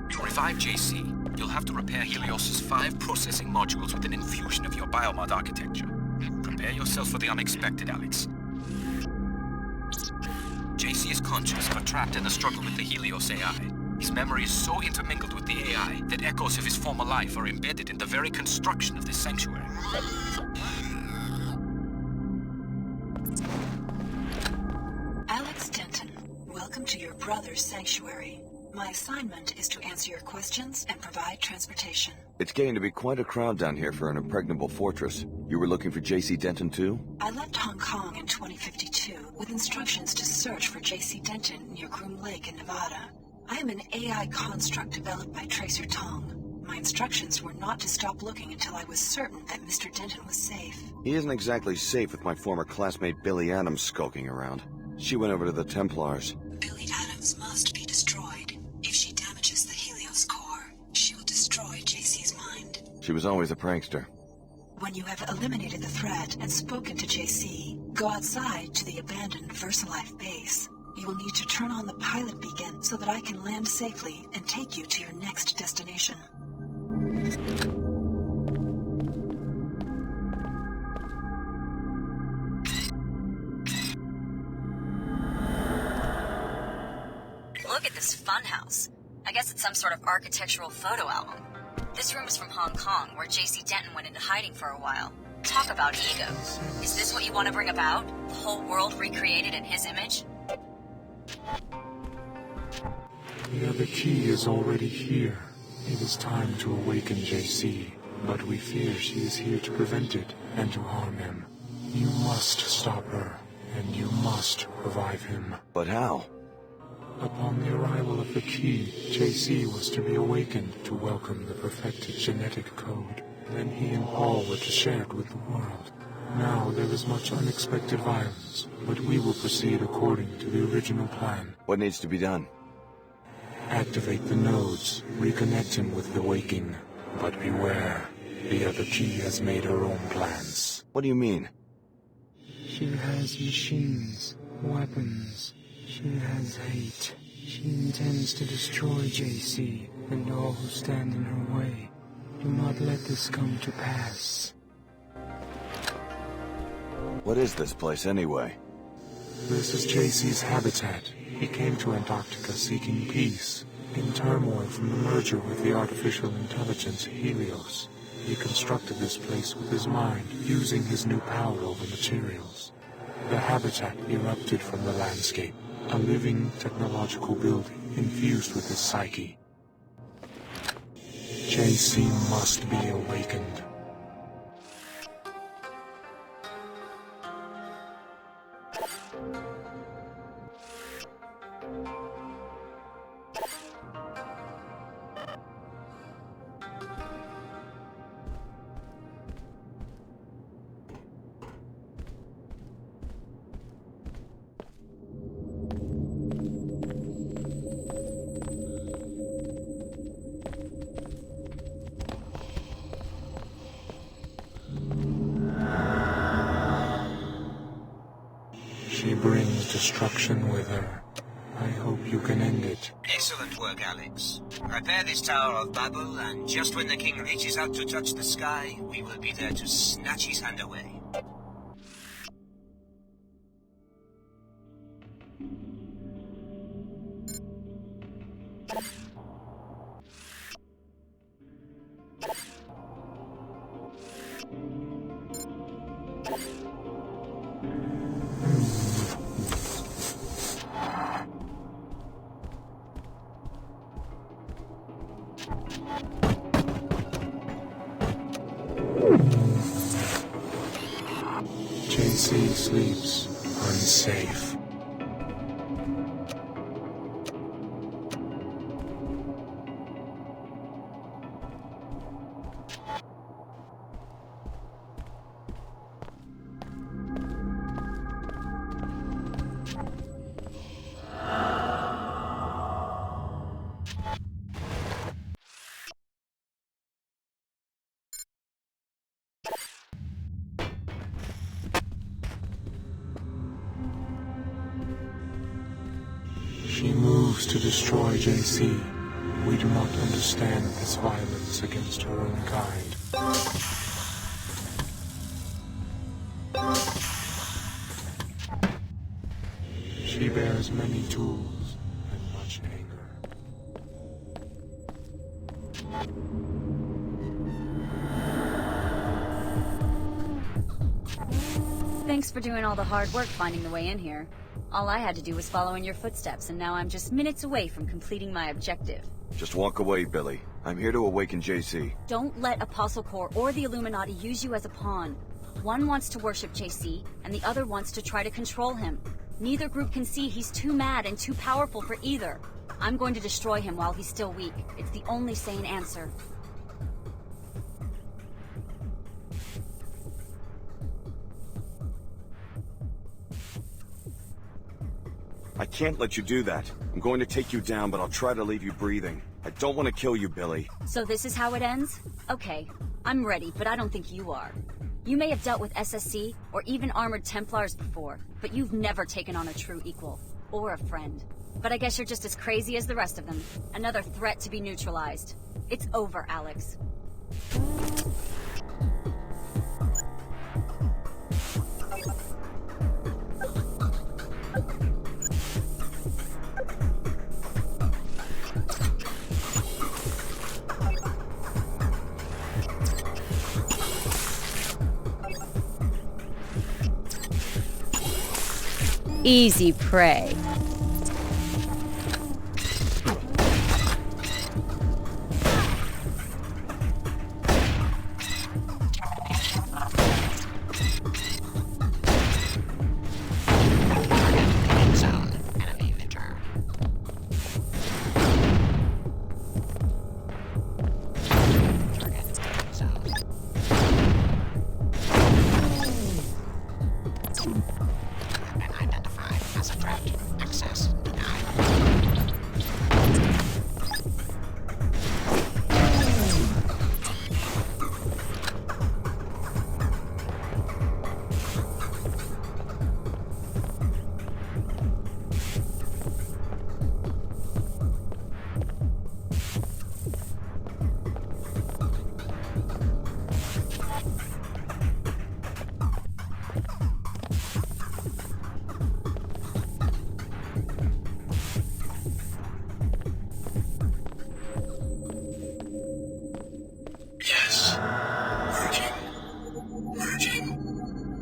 To revive JC, you'll have to repair Helios's 5 processing modules with an infusion of your biomod architecture. Prepare yourself for the unexpected, Alex. JC is conscious but trapped in the struggle with the Helios AI. His memory is so intermingled with the AI that echoes of his former life are embedded in the very construction of this sanctuary. Alex Denton, welcome to your brother's sanctuary. My assignment is to answer your questions and provide transportation. It's getting to be quite a crowd down here for an impregnable fortress. You were looking for JC Denton too? I left Hong Kong in 2052 with instructions to search for JC Denton near Groom Lake in Nevada. I am an AI construct developed by Tracer Tong. My instructions were not to stop looking until I was certain that Mr. Denton was safe. He isn't exactly safe with my former classmate Billy Adams skulking around. She went over to the Templars. Billy Adams must be destroyed. If she damages the Helios core, she will destroy JC's mind. She was always a prankster. When you have eliminated the threat and spoken to JC, go outside to the abandoned VersaLife base. You will need to turn on the pilot beacon so that I can land safely and take you to your next destination. Look at this funhouse. I guess it's some sort of architectural photo album. This room is from Hong Kong, where JC Denton went into hiding for a while. Talk about ego. Is this what you want to bring about? The whole world recreated in his image? The other key is already here. It is time to awaken JC, but we fear she is here to prevent it and to harm him. You must stop her, and you must revive him. But how? Upon the arrival of the key, JC was to be awakened to welcome the perfected genetic code. Then he and Paul were to share it with the world. Now there is much unexpected violence, but we will proceed according to the original plan. What needs to be done? Activate the nodes, reconnect him with the waking. But beware, the other key has made her own plans. What do you mean? She has machines, weapons. She has hate. She intends to destroy JC and all who stand in her way. Do not let this come to pass. What is this place anyway? This is JC's habitat. He came to Antarctica seeking peace. In turmoil from the merger with the artificial intelligence Helios, he constructed this place with his mind, using his new power over materials. The habitat erupted from the landscape, a living technological building infused with his psyche. JC must be awakened. She brings destruction with her. I hope you can end it. Excellent work, Alex. Repair this Tower of Babel, and just when the king reaches out to touch the sky, we will be there to snatch his hand away. JC sleeps unsafe. She moves to destroy JC. We do not understand this violence against her own kind. She bears many tools and much anger. Thanks for doing all the hard work finding the way in here. All I had to do was follow in your footsteps, and now I'm just minutes away from completing my objective. Just walk away, Billy. I'm here to awaken JC. Don't let Apostle Corps or the Illuminati use you as a pawn. One wants to worship JC, and the other wants to try to control him. Neither group can see he's too mad and too powerful for either. I'm going to destroy him while he's still weak. It's the only sane answer. I can't let you do that. I'm going to take you down, but I'll try to leave you breathing. I don't want to kill you, Billy. So this is how it ends? Okay, I'm ready, but I don't think you are. You may have dealt with SSC or even armored Templars before, but you've never taken on a true equal. Or a friend. But I guess you're just as crazy as the rest of them. Another threat to be neutralized. It's over, Alex. Easy prey.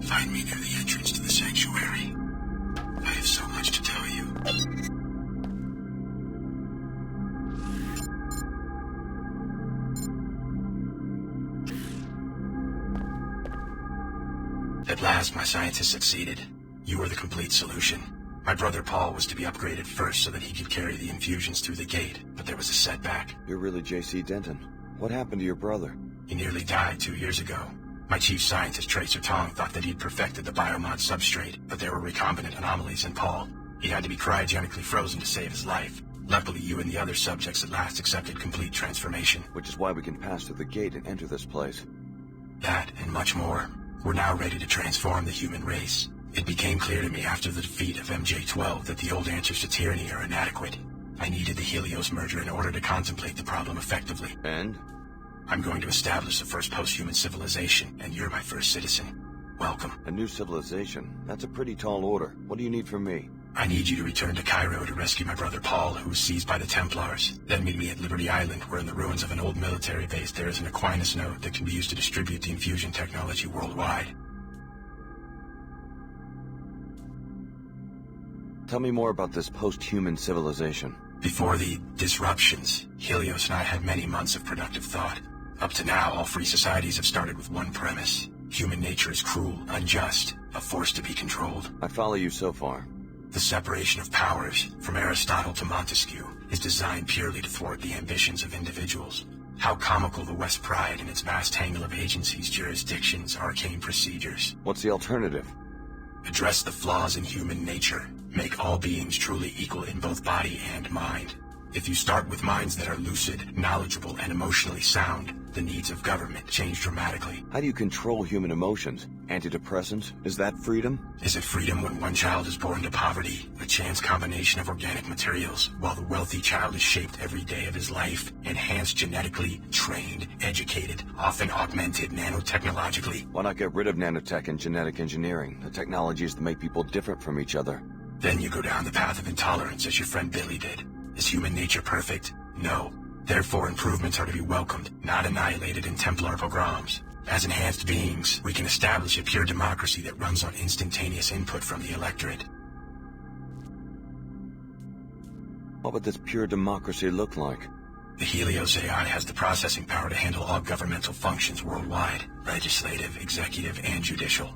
Find me near the entrance to the sanctuary. I have so much to tell you. At last, my scientists succeeded. You were the complete solution. My brother Paul was to be upgraded first so that he could carry the infusions through the gate, but there was a setback. You're really JC Denton. What happened to your brother? He nearly died 2 years ago. My chief scientist, Tracer Tong, thought that he'd perfected the biomod substrate, but there were recombinant anomalies in Paul. He had to be cryogenically frozen to save his life. Luckily, you and the other subjects at last accepted complete transformation. Which is why we can pass through the gate and enter this place. That, and much more. We're now ready to transform the human race. It became clear to me after the defeat of MJ-12 that the old answers to tyranny are inadequate. I needed the Helios merger in order to contemplate the problem effectively. And? I'm going to establish the first post-human civilization, and you're my first citizen. Welcome. A new civilization? That's a pretty tall order. What do you need from me? I need you to return to Cairo to rescue my brother Paul, who was seized by the Templars. Then meet me at Liberty Island, where in the ruins of an old military base there is an Aquinas node that can be used to distribute the infusion technology worldwide. Tell me more about this post-human civilization. Before the disruptions, Helios and I had many months of productive thought. Up to now, all free societies have started with one premise. Human nature is cruel, unjust, a force to be controlled. I follow you so far. The separation of powers, from Aristotle to Montesquieu, is designed purely to thwart the ambitions of individuals. How comical the West pride in its vast tangle of agencies, jurisdictions, arcane procedures. What's the alternative? Address the flaws in human nature. Make all beings truly equal in both body and mind. If you start with minds that are lucid, knowledgeable, and emotionally sound, the needs of government change dramatically. How do you control human emotions? Antidepressants? Is that freedom? Is it freedom when one child is born to poverty, a chance combination of organic materials, while the wealthy child is shaped every day of his life, enhanced genetically, trained, educated, often augmented nanotechnologically? Why not get rid of nanotech and genetic engineering, the technologies that make people different from each other? Then you go down the path of intolerance as your friend Billy did. Is human nature perfect? No. Therefore, improvements are to be welcomed, not annihilated in Templar pogroms. As enhanced beings, we can establish a pure democracy that runs on instantaneous input from the electorate. What would this pure democracy look like? The Helios AI has the processing power to handle all governmental functions worldwide, legislative, executive, and judicial.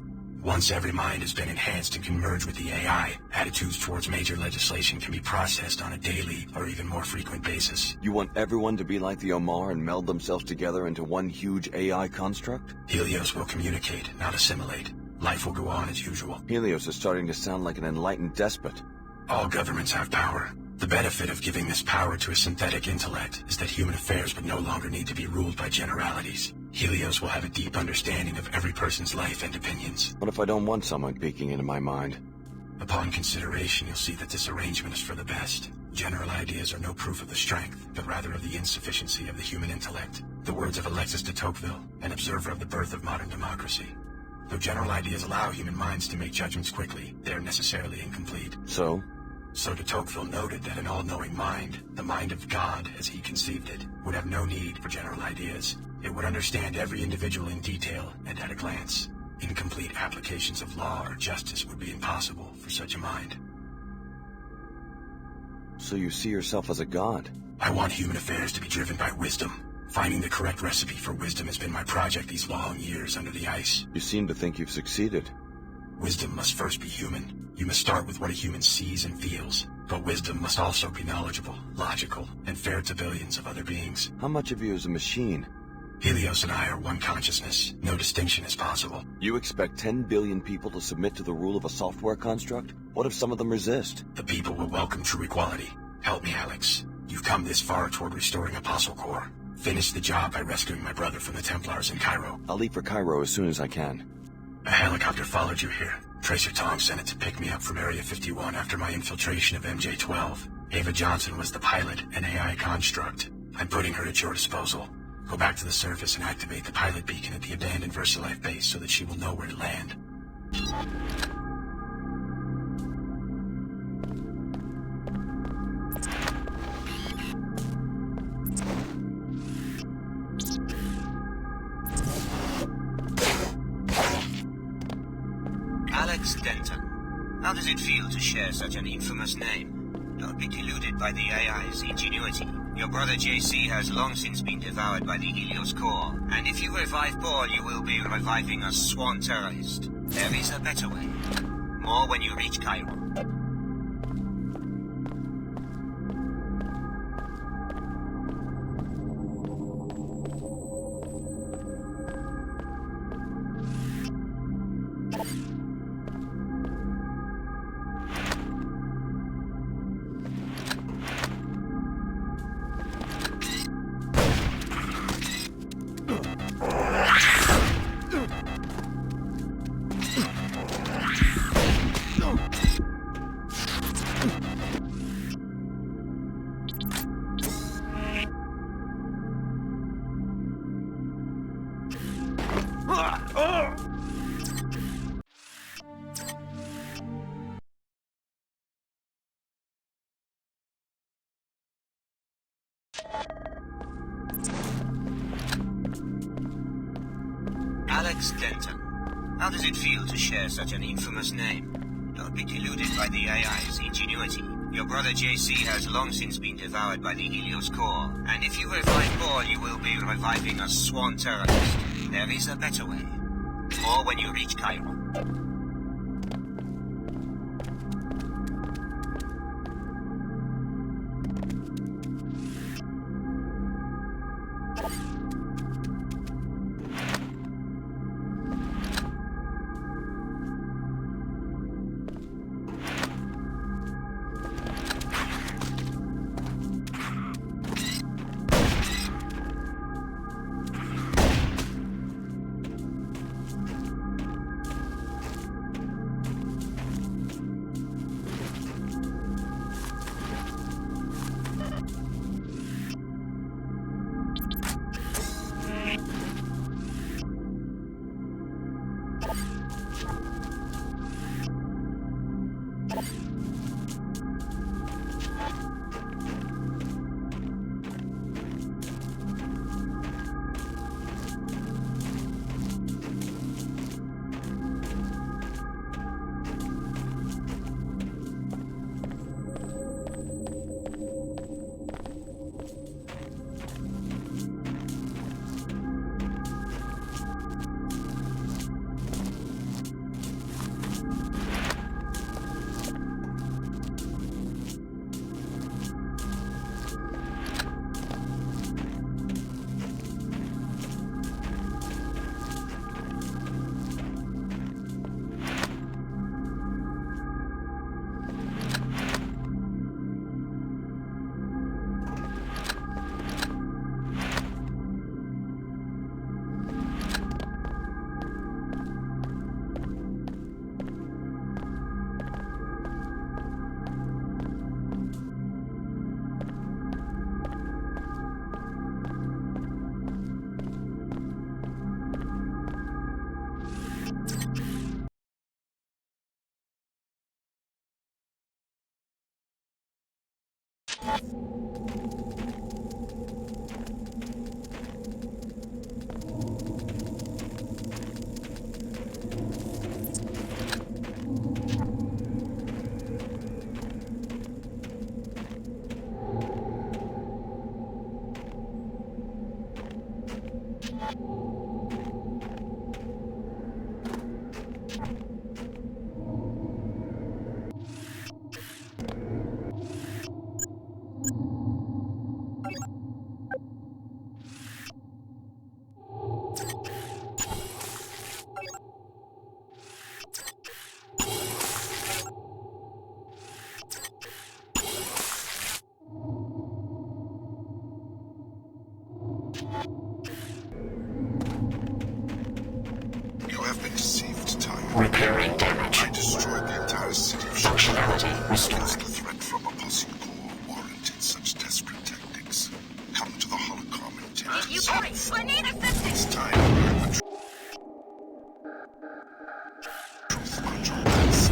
Once every mind has been enhanced and can merge with the AI, attitudes towards major legislation can be processed on a daily or even more frequent basis. You want everyone to be like the Omar and meld themselves together into one huge AI construct? Helios will communicate, not assimilate. Life will go on as usual. Helios is starting to sound like an enlightened despot. All governments have power. The benefit of giving this power to a synthetic intellect is that human affairs would no longer need to be ruled by generalities. Helios will have a deep understanding of every person's life and opinions. What if I don't want someone peeking into my mind? Upon consideration, you'll see that this arrangement is for the best. General ideas are no proof of the strength, but rather of the insufficiency of the human intellect. The words of Alexis de Tocqueville, an observer of the birth of modern democracy. Though general ideas allow human minds to make judgments quickly, they are necessarily incomplete. So de Tocqueville noted that an all-knowing mind, the mind of God as he conceived it, would have no need for general ideas. It would understand every individual in detail and at a glance. Incomplete applications of law or justice would be impossible for such a mind. So you see yourself as a god? I want human affairs to be driven by wisdom. Finding the correct recipe for wisdom has been my project these long years under the ice. You seem to think you've succeeded. Wisdom must first be human. You must start with what a human sees and feels. But wisdom must also be knowledgeable, logical, and fair to billions of other beings. How much of you is a machine? Helios and I are one consciousness. No distinction is possible. You expect 10 billion people to submit to the rule of a software construct? What if some of them resist? The people will welcome true equality. Help me, Alex. You've come this far toward restoring Apostle Corps. Finish the job by rescuing my brother from the Templars in Cairo. I'll leave for Cairo as soon as I can. A helicopter followed you here. Tracer Tong sent it to pick me up from Area 51 after my infiltration of MJ-12. Ava Johnson was the pilot, an AI construct. I'm putting her at your disposal. Go back to the surface and activate the pilot beacon at the abandoned VersaLife base so that she will know where to land. Alex Denton. How does it feel to share such an infamous name? Don't be deluded by the AI's ingenuity. Your brother JC has long since been devoured by the Helios core, and if you revive Paul, you will be reviving a sworn terrorist. There is a better way. More when you reach Cairo. Alex Denton. How does it feel to share such an infamous name? Don't be deluded by the AI's ingenuity. Your brother JC has long since been devoured by the Helios core, and if you revive Paul, you will be reviving a sworn terrorist. There is a better way. More when you reach Cairo. You have been deceived, Time. Repairing damage. I destroyed the entire city of Functionality restored. Because the threat from opposing core warranted such desperate tactics. Come to the holocron and take You boys, I need assistance! It's time to learn the truth about your past.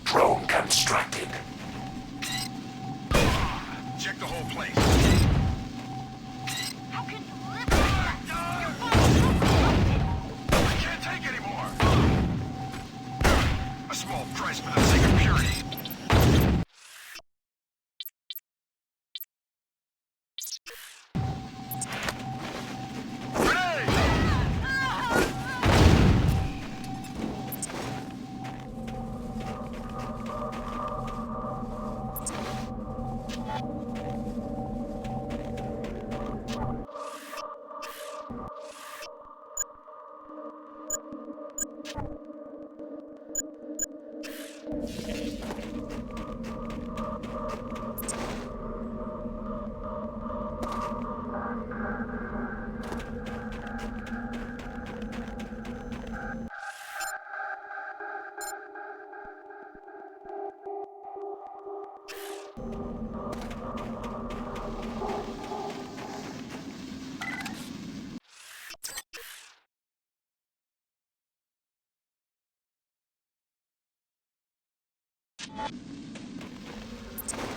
Drone constructed. Check the whole place. How can you live like that? Your body's so corrupted! I can't take anymore. A small price for the sake of purity.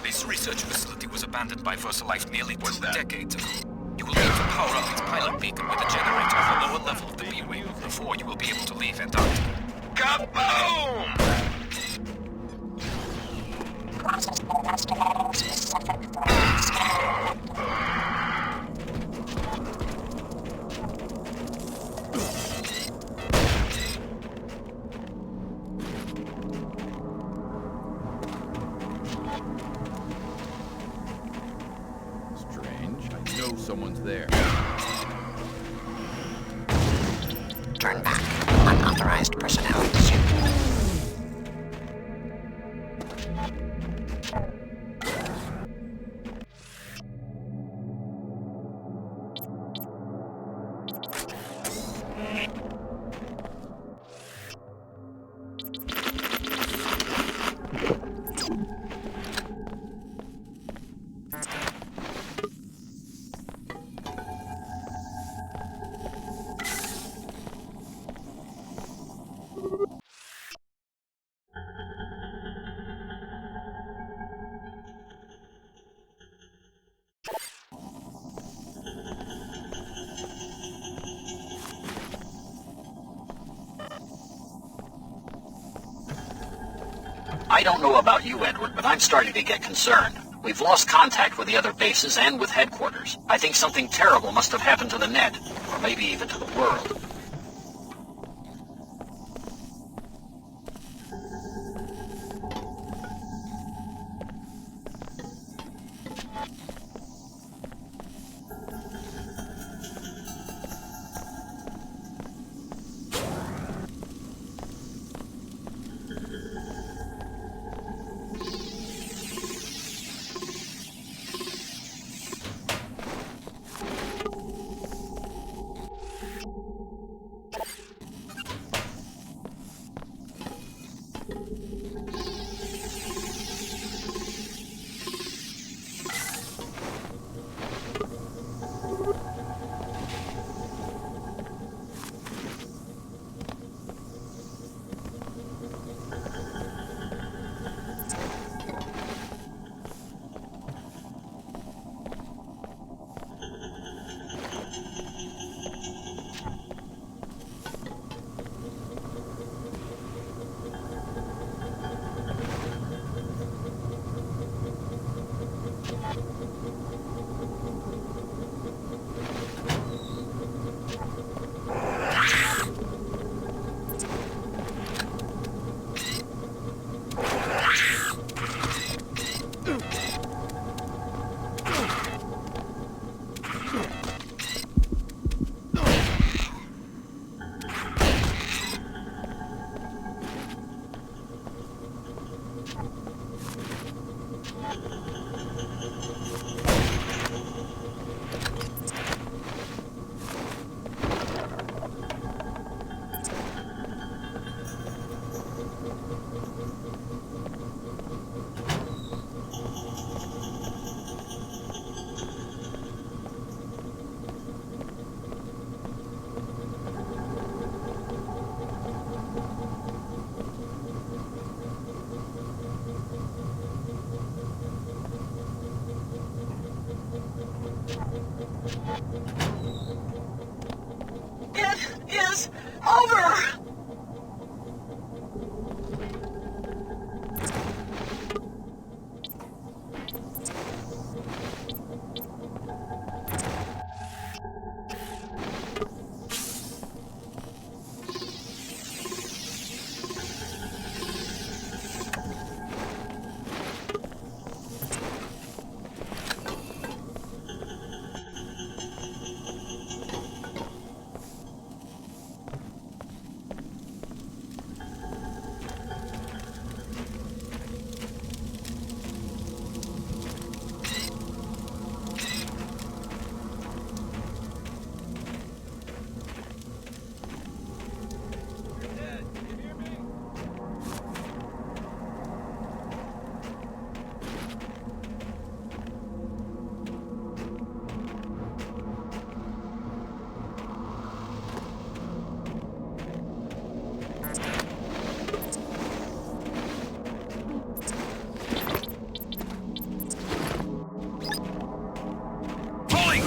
This research facility was abandoned by VersaLife nearly 2 decades ago. You will need to power up its pilot beacon with a generator at the lower level of the B-wing before you will be able to leave Antarctica. Kaboom! Strange. I know someone's there. Turn back. Unauthorized personnel pursuit. I don't know about you, Edward, but I'm starting to get concerned. We've lost contact with the other bases and with headquarters. I think something terrible must have happened to the net, or maybe even to the world.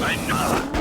I'm not.